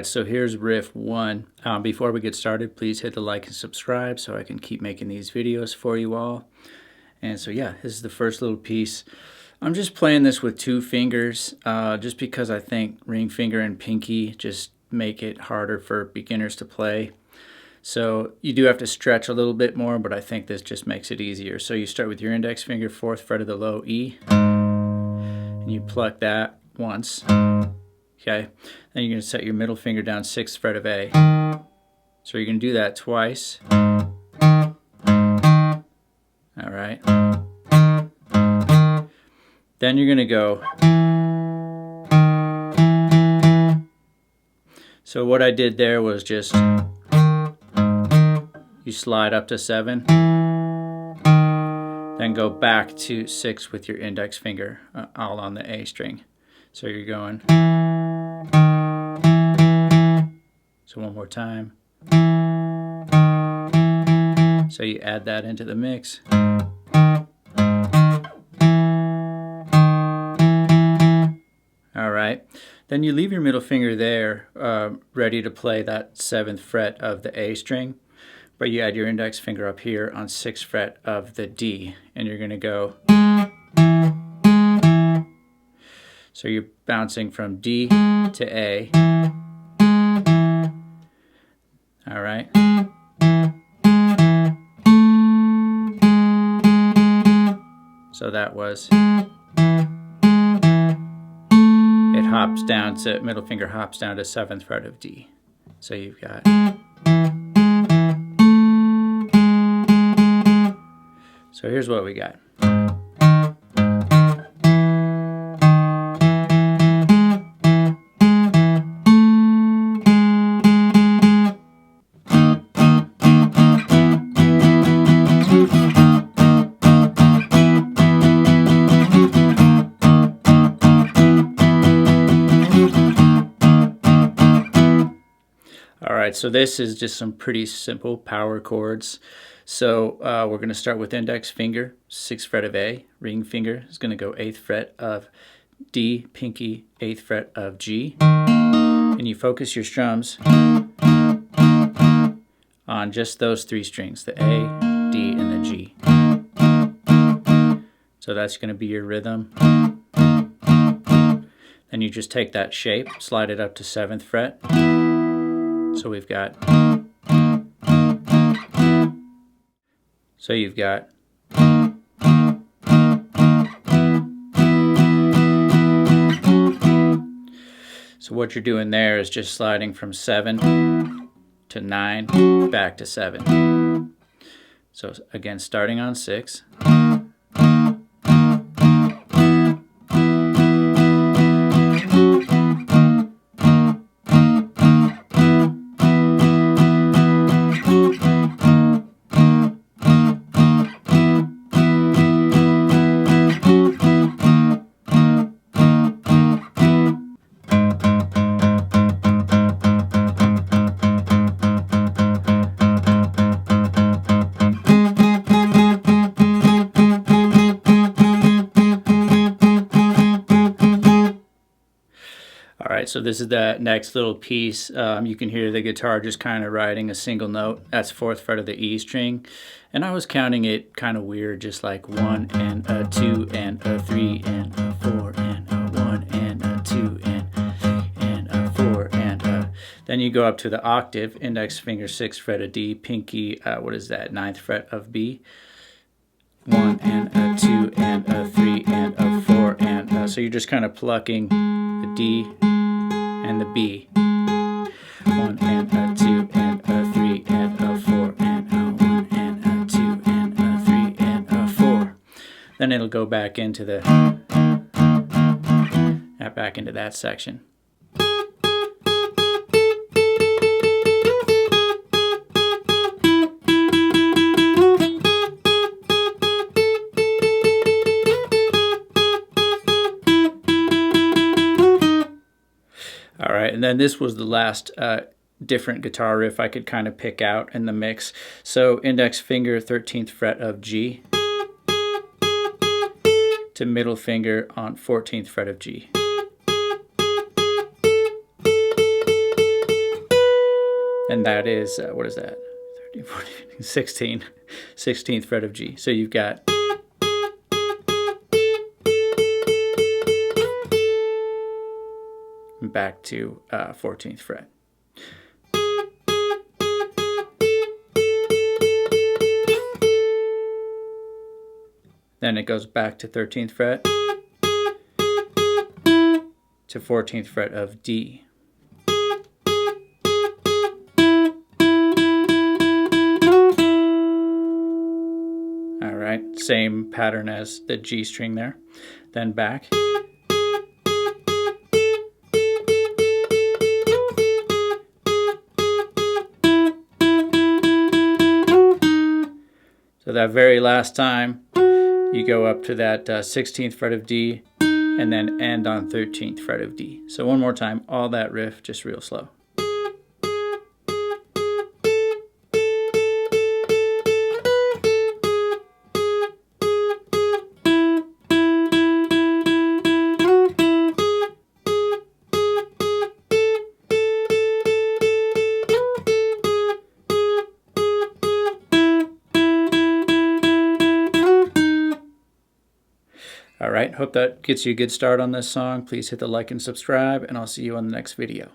Alright, so here's riff 1. Before we get started, please hit the like and subscribe so I can keep making these videos for you all. And so yeah, this is the first little piece. I'm just playing this with 2 fingers, just because I think ring finger and pinky just make it harder for beginners to play. So you do have to stretch a little bit more, but I think this just makes it easier. So you start with your index finger, 4th fret of the low E, and you pluck that once. Okay, then you're going to set your middle finger down 6th fret of A. So you're going to do that twice. Alright. Then you're going to go. So what I did there was just, you slide up to 7, then go back to 6 with your index finger, all on the A string. So you're going. So one more time. So you add that into the mix. Alright, then you leave your middle finger there ready to play that 7th fret of the A string, but you add your index finger up here on 6th fret of the D, and you're going to go. So you're bouncing from D to A. Alright. So that was, it hops down to, middle finger hops down to 7th fret of D. So you've got. So here's what we got. Alright, so this is just some pretty simple power chords. So we're going to start with index finger, 6th fret of A. Ring finger is going to go 8th fret of D, pinky, 8th fret of G. And you focus your strums on just those 3 strings, the A, D, and the G. So that's going to be your rhythm. Then you just take that shape, slide it up to 7th fret. So we've got, so you've got, so what you're doing there is just sliding from 7 to 9 back to 7. So again, starting on 6. Alright, so this is the next little piece. You can hear the guitar just kind of riding a single note. That's 4th fret of the E string. And I was counting it kind of weird, just like 1 and a 2 and a 3 and a 4 and a 1 and a 2 and a 4 and a. Then you go up to the octave, index finger 6th fret of D, pinky, what is that, 9th fret of B. 1 and a 2 and a 3 and a 4 and a. So you're just kind of plucking the D and the B. 1 and a 2 and a 3 and a 4 and a 1 and a 2 and a 3 and a 4. Then it'll go back into the, back into that section. Alright, and then this was the last different guitar riff I could kind of pick out in the mix. So index finger, 13th fret of G, to middle finger on 14th fret of G. and that is, what is that? 13, 14, 16, 16th fret of G. So you've got back to 14th fret. Then it goes back to 13th fret to 14th fret of D. All right, same pattern as the G string there. Then back. So that very last time, you go up to that 16th fret of D and then end on 13th fret of D. So one more time, all that riff just real slow. All right, hope that gets you a good start on this song. Please hit the like and subscribe, and I'll see you on the next video.